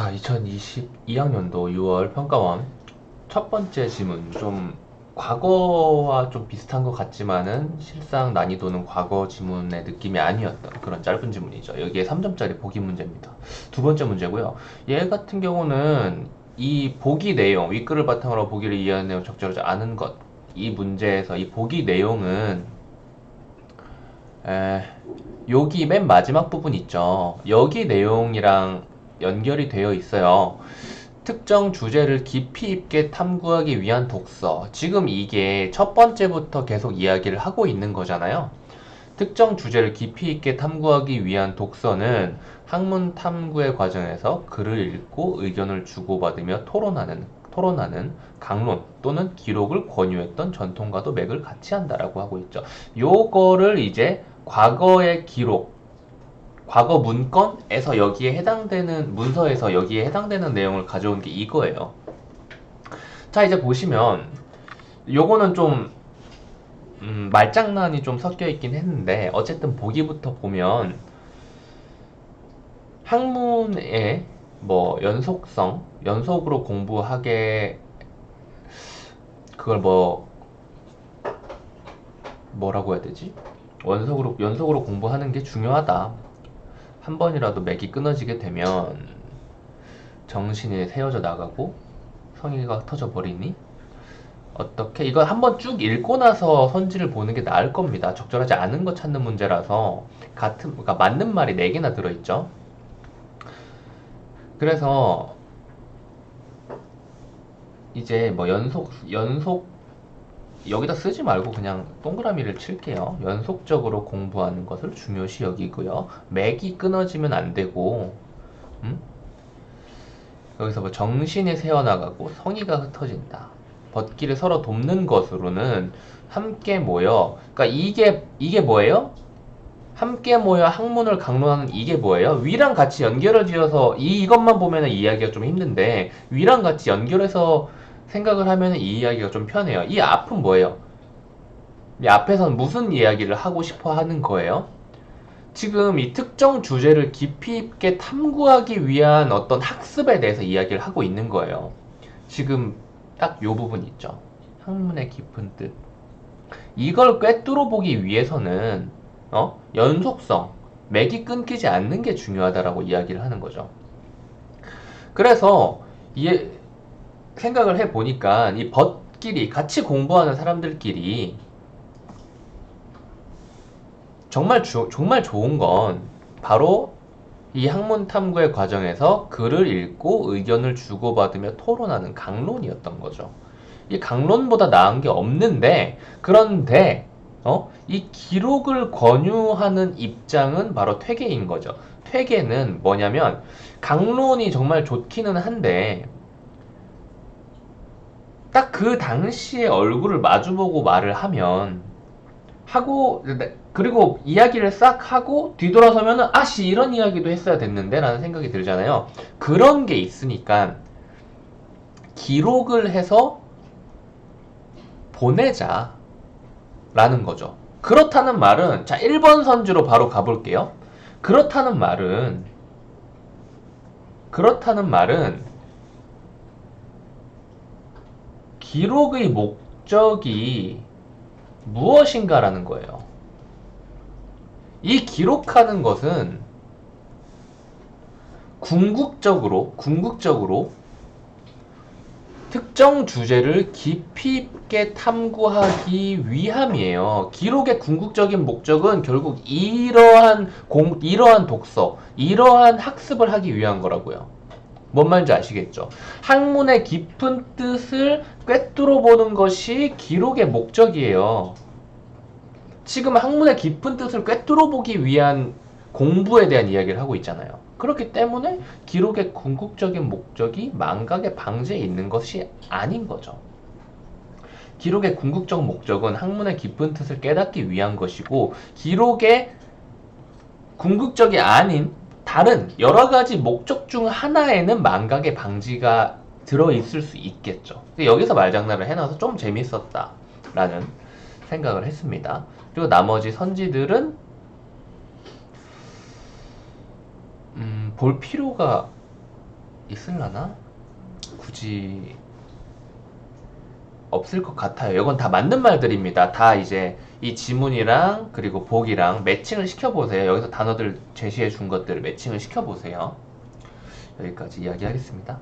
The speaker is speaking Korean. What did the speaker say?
자, 2022학년도 6월 평가원 첫 번째 지문 좀 과거와 좀 비슷한 것 같지만은 실상 난이도는 과거 지문의 느낌이 아니었던 그런 짧은 지문이죠. 여기에 3점짜리 보기 문제입니다. 두 번째 문제고요. 얘 같은 경우는 이 보기 내용, 윗글을 바탕으로 보기를 이해하는 내용 적절하지 않은 것. 이 문제에서 이 보기 내용은 에, 여기 맨 마지막 부분 있죠. 여기 내용이랑 연결이 되어 있어요. 특정 주제를 깊이 있게 탐구하기 위한 독서. 지금 이게 첫 번째부터 계속 이야기를 하고 있는 거잖아요. 특정 주제를 깊이 있게 탐구하기 위한 독서는 학문 탐구의 과정에서 글을 읽고 의견을 주고받으며 토론하는 강론 또는 기록을 권유했던 전통과도 맥을 같이 한다라고 하고 있죠. 요거를 이제 과거의 기록, 과거 문건에서 여기에 해당되는 문서에서 여기에 해당되는 내용을 가져온 게 이거예요. 자, 이제 보시면 요거는 좀 말장난이 좀 섞여 있긴 했는데 어쨌든 보기부터 보면 학문의 뭐 연속성, 연속으로 공부하게 그걸 뭐라고 해야 되지? 연속으로 공부하는 게 중요하다. 한 번이라도 맥이 끊어지게 되면 정신이 새어져 나가고 성의가 흩어져 버리니 어떻게 이거 한번 쭉 읽고 나서 선지를 보는 게 나을 겁니다. 적절하지 않은 거 찾는 문제라서 그러니까 맞는 말이 4개나 들어있죠. 그래서 이제 뭐 연속 여기다 쓰지 말고 그냥 동그라미를 칠게요. 연속적으로 공부하는 것을 중요시 여기고요. 맥이 끊어지면 안 되고, 음? 여기서 뭐 정신이 새어나가고 성의가 흩어진다. 벗기를 서로 돕는 것으로는 함께 모여, 그러니까 이게 뭐예요? 함께 모여 학문을 강론하는 이게 뭐예요? 위랑 같이 연결을 지어서 이것만 보면은 이해하기가 좀 힘든데 위랑 같이 연결해서 생각을 하면은 이 이야기가 좀 편해요. 이 앞은 뭐예요? 이 앞에서는 무슨 이야기를 하고 싶어 하는 거예요? 지금 이 특정 주제를 깊이 있게 탐구하기 위한 어떤 학습에 대해서 이야기를 하고 있는 거예요. 지금 딱 요 부분 있죠. 학문의 깊은 뜻. 이걸 꿰뚫어 보기 위해서는 연속성, 맥이 끊기지 않는 게 중요하다라고 이야기를 하는 거죠. 그래서 생각을 해 보니까 이 벗끼리 같이 공부하는 사람들끼리 정말 좋은 건 바로 이 학문 탐구의 과정에서 글을 읽고 의견을 주고받으며 토론하는 강론이었던 거죠. 이 강론보다 나은 게 없는데, 그런데, 이 기록을 권유하는 입장은 바로 퇴계인 거죠. 퇴계는 뭐냐면, 강론이 정말 좋기는 한데, 딱 그 당시에 얼굴을 마주보고 말을 하면, 그리고 이야기를 싹 하고 뒤돌아서면은, 아씨, 이런 이야기도 했어야 됐는데? 라는 생각이 들잖아요. 그런 게 있으니까, 기록을 해서 보내자. 라는 거죠. 그렇다는 말은, 자, 1번 선지로 바로 가볼게요. 그렇다는 말은, 기록의 목적이 무엇인가라는 거예요. 이 기록하는 것은 궁극적으로 특정 주제를 깊이 있게 탐구하기 위함이에요. 기록의 궁극적인 목적은 결국 이러한 독서, 이러한 학습을 하기 위한 거라고요. 뭔 말인지 아시겠죠? 학문의 깊은 뜻을 꿰뚫어 보는 것이 기록의 목적이에요. 지금 학문의 깊은 뜻을 꿰뚫어 보기 위한 공부에 대한 이야기를 하고 있잖아요. 그렇기 때문에 기록의 궁극적인 목적이 망각의 방지에 있는 것이 아닌 거죠. 기록의 궁극적 목적은 학문의 깊은 뜻을 깨닫기 위한 것이고, 기록의 궁극적이 아닌 다른 여러 가지 목적 중 하나에는 망각의 방지가 들어있을 수 있겠죠. 여기서 말장난을 해놔서 좀 재밌었다라는 생각을 했습니다. 그리고 나머지 선지들은 볼 필요가 있을라나? 굳이 없을 것 같아요. 이건 다 맞는 말들입니다. 다 이제 이 지문이랑 그리고 보기랑 매칭을 시켜보세요. 여기서 단어들 제시해 준 것들을 매칭을 시켜보세요. 여기까지 이야기하겠습니다.